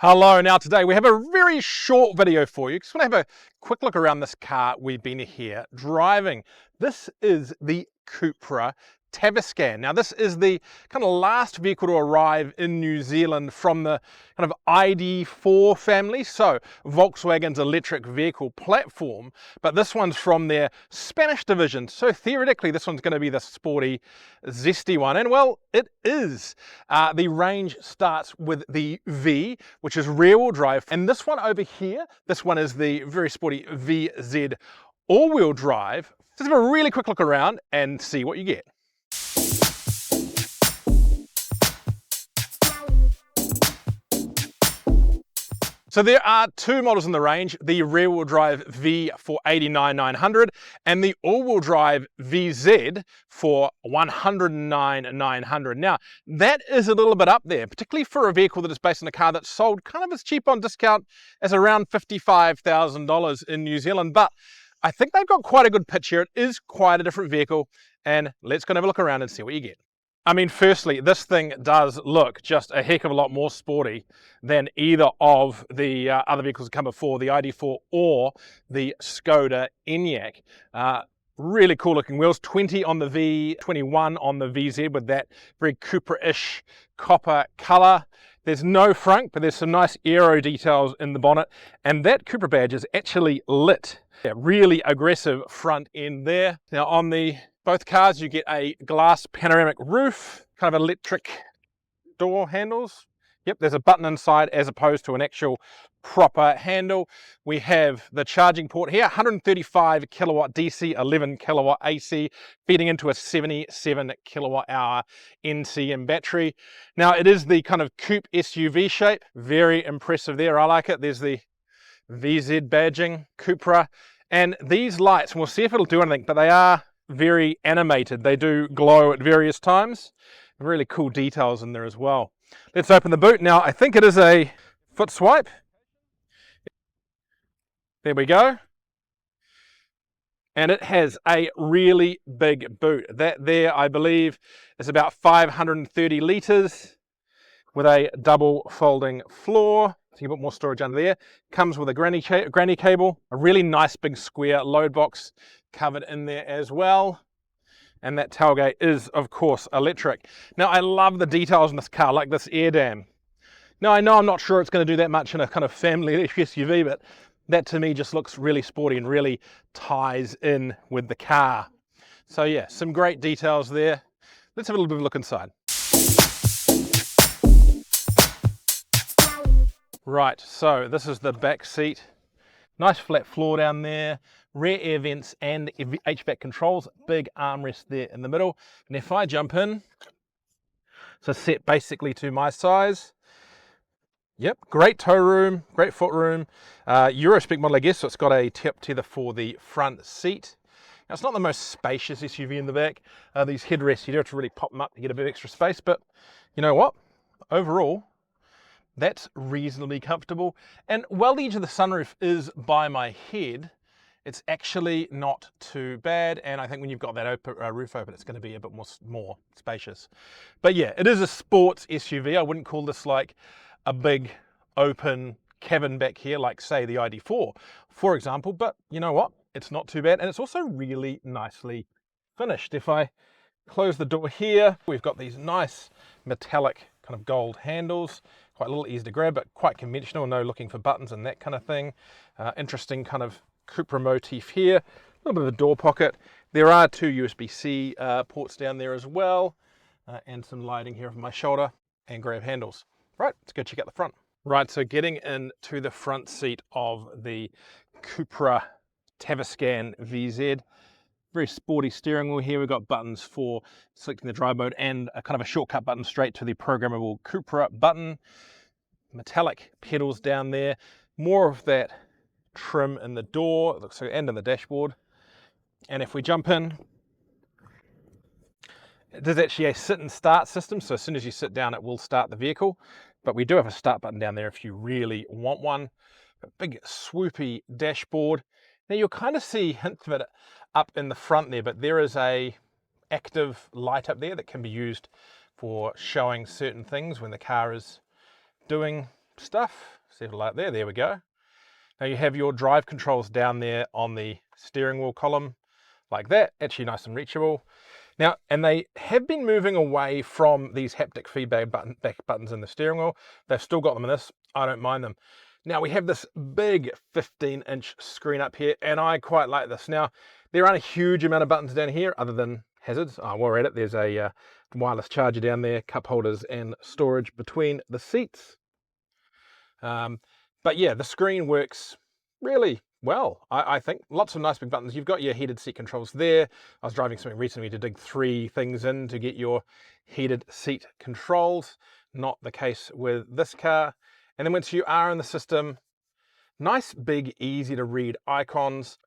Hello, now today we have a very short video for you. Just want to have a quick look around this car we've been here driving. This is the Cupra Tavascan. Now this is the kind of last vehicle to arrive in New Zealand from the kind of ID4 family, so Volkswagen's electric vehicle platform, but this one's from their Spanish division, so theoretically this one's going to be the sporty, zesty one, and well, it is. The range starts with the V, which is rear-wheel drive, and this one over here, this one is the very sporty VZ all-wheel drive. Just have a really quick look around and see what you get. So there are two models in the range, the rear-wheel drive V for $89,900 and the all-wheel drive VZ for $109,900. Now, that is a little bit up there, particularly for a vehicle that is based on a car that's sold kind of as cheap on discount as around $55,000 in New Zealand. But I think they've got quite a good pitch here. It is quite a different vehicle, and let's go and have a look around and see what you get. I mean, firstly, this thing does look just a heck of a lot more sporty than either of the other vehicles that come before, the ID4 or the Skoda Enyaq. Really cool looking wheels, 20 on the V, 21 on the VZ with that very Cupra-ish copper color. There's no frunk, but there's some nice aero details in the bonnet, and that Cupra badge is actually lit. Yeah, really aggressive front end there. Now on both cars, you get a glass panoramic roof, kind of electric door handles. Yep, there's a button inside as opposed to an actual proper handle. We have the charging port here, 135 kilowatt DC, 11 kilowatt AC, feeding into a 77 kilowatt hour NCM battery. Now it is the kind of coupe SUV shape, very impressive there, I like it. There's the VZ badging, Cupra, and these lights, we'll see if it'll do anything, but they are very animated. They do glow at various times. Really cool details in there as well. Let's open the boot. Now, I think it is a foot swipe. There we go. And it has a really big boot. That there, I believe, is about 530 litres with a double folding floor. So you put more storage under there. Comes with a granny cable, a really nice big square load box covered in there as well. And that tailgate is, of course, electric. Now, I love the details in this car, like this air dam. Now, I know I'm not sure it's going to do that much in a kind of family SUV, but that to me just looks really sporty and really ties in with the car. So yeah, some great details there. Let's have a little bit of a look inside. Right, so this is the back seat. Nice flat floor down there, rear air vents and HVAC controls, big armrest there in the middle. And if I jump in, so set basically to my size. Yep, great toe room, great foot room. Euro spec model, I guess, so it's got a tip tether for the front seat. Now, it's not the most spacious SUV in the back. These headrests, you do have to really pop them up to get a bit of extra space, but you know what? Overall, that's reasonably comfortable. And while the edge of the sunroof is by my head, it's actually not too bad. And I think when you've got that roof open, it's going to be a bit more spacious. But yeah, it is a sports SUV. I wouldn't call this like a big open cabin back here, like say the ID4, for example. But you know what? It's not too bad. And it's also really nicely finished. If I close the door here, we've got these nice metallic kind of gold handles. Quite a little easy to grab, but quite conventional, no looking for buttons and that kind of thing. Interesting kind of Cupra motif here. A little bit of a door pocket. There are two USB-C ports down there as well, and some lighting here over my shoulder and grab handles. Right, let's go check out the front. Right, so getting into the front seat of the Cupra Tavascan VZ. Very sporty steering wheel here. We've got buttons for selecting the drive mode and a kind of a shortcut button straight to the programmable Cupra button. Metallic pedals down there. More of that trim in the door, it looks like, and in the dashboard. And if we jump in, there's actually a sit and start system. So as soon as you sit down, it will start the vehicle. But we do have a start button down there if you really want one. A big swoopy dashboard. Now you'll kind of see hints of it up in the front there, but there is a active light up there that can be used for showing certain things when the car is doing stuff. Set it like there we go. Now you have your drive controls down there on the steering wheel column, like that, actually nice and reachable. Now, and they have been moving away from these haptic feedback buttons in the steering wheel. They've still got them in this, I don't mind them. Now we have this big 15-inch screen up here, and I quite like this. Now, there aren't a huge amount of buttons down here other than hazards. While we're at it, there's a wireless charger down there, cup holders and storage between the seats. But yeah, the screen works really well, I think. Lots of nice big buttons. You've got your heated seat controls there. I was driving something recently to dig 3 things in to get your heated seat controls. Not the case with this car. And then once you are in the system, nice, big, easy to read icons,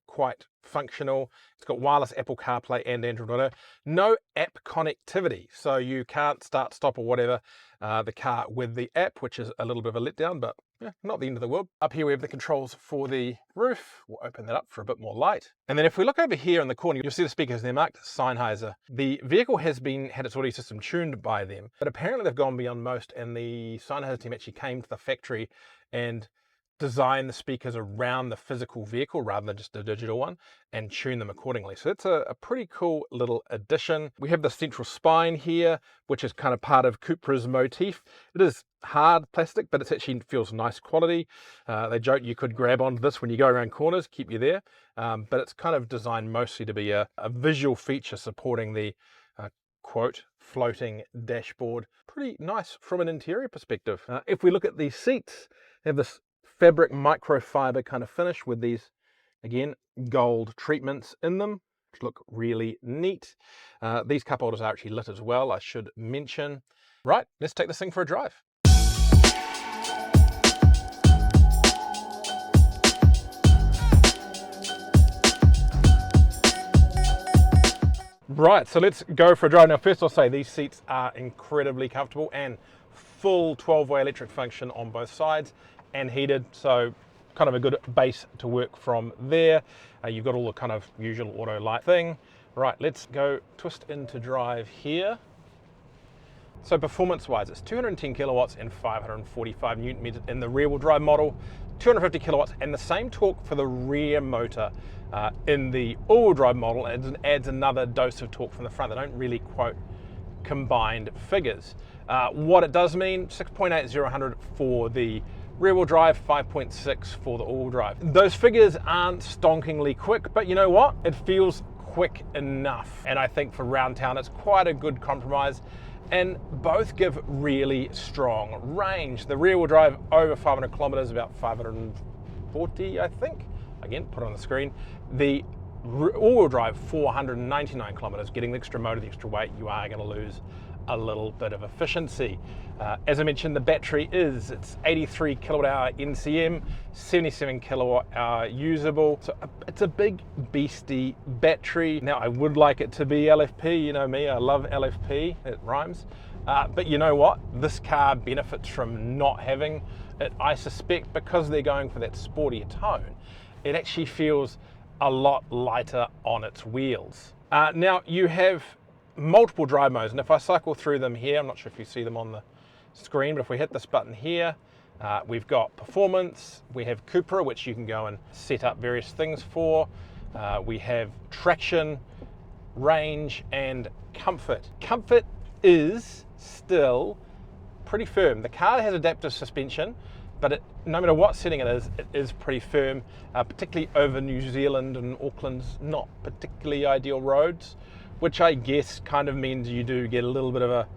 quite functional. It's got wireless Apple CarPlay and Android Auto. No app connectivity, so you can't start, stop or whatever the car with the app, which is a little bit of a letdown, but yeah, not the end of the world. Up here we have the controls for the roof. We'll open that up for a bit more light. And then if we look over here in the corner, you'll see the speakers there marked Sennheiser. The vehicle has had its audio system tuned by them, but apparently they've gone beyond most, and the Sennheiser team actually came to the factory and design the speakers around the physical vehicle rather than just a digital one and tune them accordingly. So it's a pretty cool little addition. We have the central spine here, which is kind of part of Cupra's motif. It is hard plastic, but it actually feels nice quality. They joke you could grab onto this when you go around corners, keep you there. But it's kind of designed mostly to be a visual feature supporting the quote, floating dashboard. Pretty nice from an interior perspective. If we look at the seats, they have this fabric microfiber kind of finish with these, again, gold treatments in them, which look really neat. These cup holders are actually lit as well, I should mention. Right, let's take this thing for a drive. Right, so let's go for a drive. Now, first I'll say these seats are incredibly comfortable and full 12-way electric function on both sides and heated, so kind of a good base to work from there. You've got all the kind of usual auto light thing. Right, let's go twist into drive here. So performance-wise, it's 210 kilowatts and 545 newton meters in the rear-wheel drive model, 250 kilowatts, and the same torque for the rear motor in the all-wheel drive model, and it adds another dose of torque from the front. They don't really quote combined figures. What it does mean, 6.80 for the rear-wheel drive, 5.6 for the all-wheel drive. Those figures aren't stonkingly quick, but you know what? It feels quick enough. And I think for round town, it's quite a good compromise. And both give really strong range. The rear-wheel drive over 500 kilometers, about 540, I think. Again, put it on the screen. The all-wheel drive, 499 kilometers. Getting the extra motor, the extra weight, you are going to lose a little bit of efficiency. As I mentioned, the battery it's 83 kilowatt hour NCM, 77 kilowatt hour usable. So it's a big beastie battery. Now I would like it to be LFP, you know me, I love LFP, it rhymes. But you know what? This car benefits from not having it, I suspect, because they're going for that sportier tone. It actually feels a lot lighter on its wheels. Now you have multiple drive modes, and if I cycle through them here, I'm not sure if you see them on the screen, but if we hit this button here, we've got performance, we have Cupra, which you can go and set up various things for. We have traction, range, and comfort. Comfort is still pretty firm. The car has adaptive suspension, but no matter what setting it is pretty firm, particularly over New Zealand and Auckland's not particularly ideal roads, which I guess kind of means you do get a little bit of a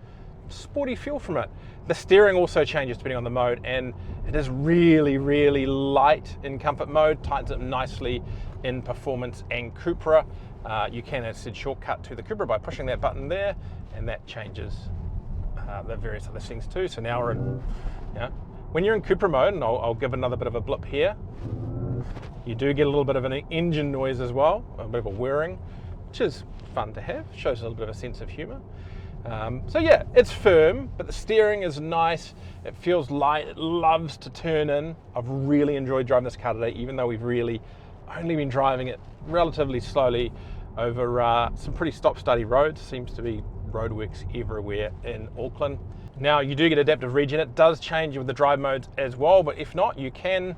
sporty feel from it. The steering also changes depending on the mode, and it is really, really light in comfort mode, tightens up nicely in performance and Cupra. You can, as I said, shortcut to the Cupra by pushing that button there, and that changes the various other things too. So now we're in, when you're in Cupra mode, and I'll give another bit of a blip here, you do get a little bit of an engine noise as well, a bit of a whirring, which is fun to have, shows a little bit of a sense of humor. So yeah, it's firm, but the steering is nice. It feels light, it loves to turn in. I've really enjoyed driving this car today, even though we've really only been driving it relatively slowly over some pretty stop-starty roads. Seems to be roadworks everywhere in Auckland. Now you do get adaptive regen. It does change with the drive modes as well, but if not, you can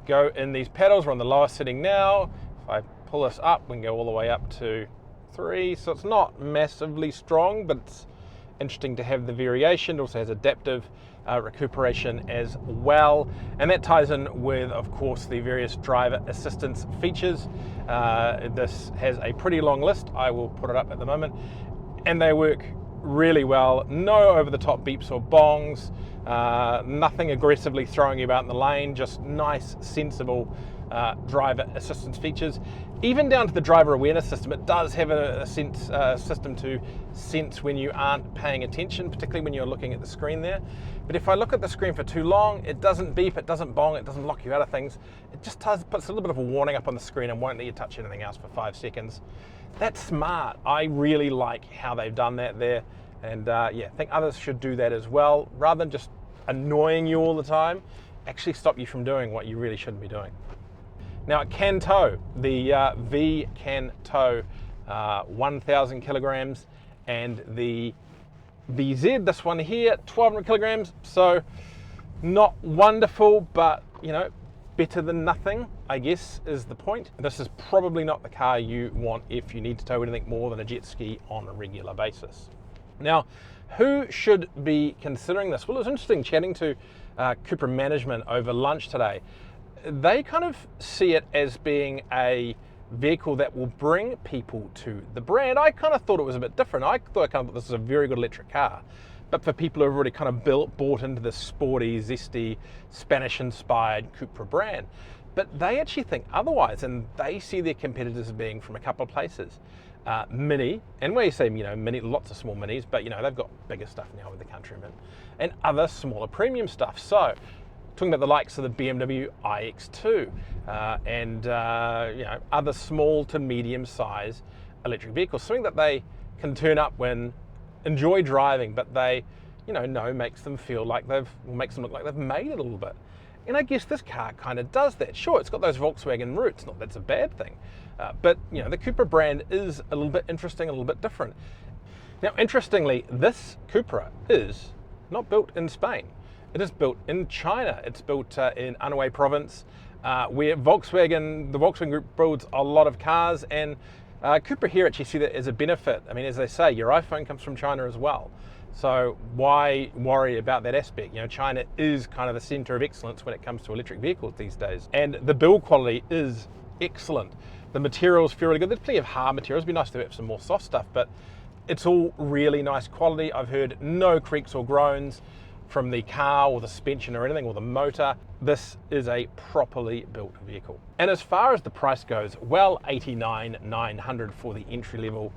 go in these pedals. We're on the lowest setting now. If I pull this up, we can go all the way up to 3, so it's not massively strong, but it's interesting to have the variation. It also has adaptive recuperation as well, and that ties in with, of course, the various driver assistance features. This has a pretty long list. I will put it up at the moment, and they work really well. No over-the-top beeps or bongs, nothing aggressively throwing you about in the lane, just nice, sensible driver assistance features. Even down to the driver awareness system, it does have a system to sense when you aren't paying attention, particularly when you're looking at the screen there. But if I look at the screen for too long, it doesn't beep, it doesn't bong, it doesn't lock you out of things. It just puts a little bit of a warning up on the screen and won't let you touch anything else for 5 seconds. That's smart. I really like how they've done that there. And yeah, I think others should do that as well. Rather than just annoying you all the time, actually stop you from doing what you really shouldn't be doing. Now it can tow. The V can tow 1,000 kilograms, and the VZ, this one here, 1,200 kilograms. So not wonderful, but you know, better than nothing, I guess, is the point. This is probably not the car you want if you need to tow anything more than a jet ski on a regular basis. Now, who should be considering this? Well, it was interesting chatting to Cupra management over lunch today. They kind of see it as being a vehicle that will bring people to the brand. I kind of thought it was a bit different. I thought this is a very good electric car, but for people who have already kind of bought into this sporty, zesty, Spanish-inspired Cupra brand. But they actually think otherwise, and they see their competitors being from a couple of places. Mini, and when you say, you know, mini, lots of small minis, but you know, they've got bigger stuff now with the Countryman, and other smaller premium stuff. So talking about the likes of the BMW iX2 and you know, other small to medium size electric vehicles, something that they can turn up when enjoy driving, but they, you know makes them feel like makes them look like they've made it a little bit. And I guess this car kind of does that. Sure, it's got those Volkswagen roots, not that's a bad thing, but you know, the Cupra brand is a little bit interesting, a little bit different. Now, interestingly, this Cupra is not built in Spain. It is built in China. It's built in Anhui province, where the Volkswagen Group builds a lot of cars, and Cupra here actually see that as a benefit. I mean, as they say, your iPhone comes from China as well. So why worry about that aspect? You know, China is kind of the center of excellence when it comes to electric vehicles these days. And the build quality is excellent. The materials feel really good. There's plenty of hard materials. It'd be nice to have some more soft stuff, but it's all really nice quality. I've heard no creaks or groans from the car or the suspension or anything, or the motor. This is a properly built vehicle. And as far as the price goes, well, $89,900 for the entry level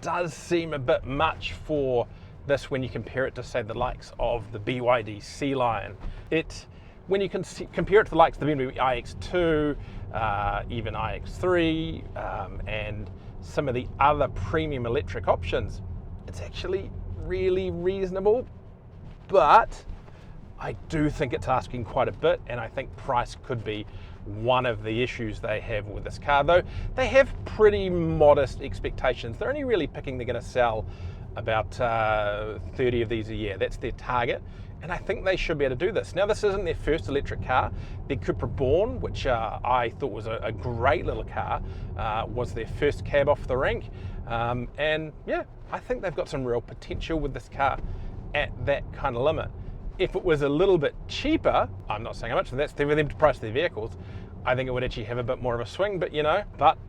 does seem a bit much for this when you compare it to, say, the likes of the BYD Sea Lion. When you can compare it to the likes of the BMW iX2, even iX3, and some of the other premium electric options, it's actually really reasonable. But I do think it's asking quite a bit, and I think price could be one of the issues they have with this car, though they have pretty modest expectations. They're only really picking they're going to sell about 30 of these a year. That's their target, and I think they should be able to do this. Now, this isn't their first electric car. The Cupra Born, which I thought was a great little car, was their first cab off the rank, and yeah, I think they've got some real potential with this car at that kind of limit. If it was a little bit cheaper, I'm not saying how much, that's for them to price their vehicles, I think it would actually have a bit more of a swing, but you know,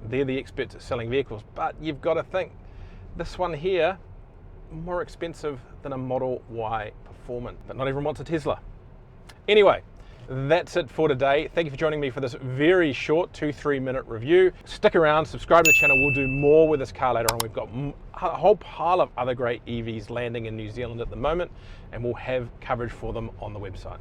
they're the experts at selling vehicles. But you've got to think, this one here, more expensive than a Model Y Performance, but not everyone wants a Tesla. Anyway, that's it for today. Thank you for joining me for this very short 2-3 minute review. Stick around, subscribe to the channel. We'll do more with this car later on. We've got a whole pile of other great EVs landing in New Zealand at the moment, and we'll have coverage for them on the website.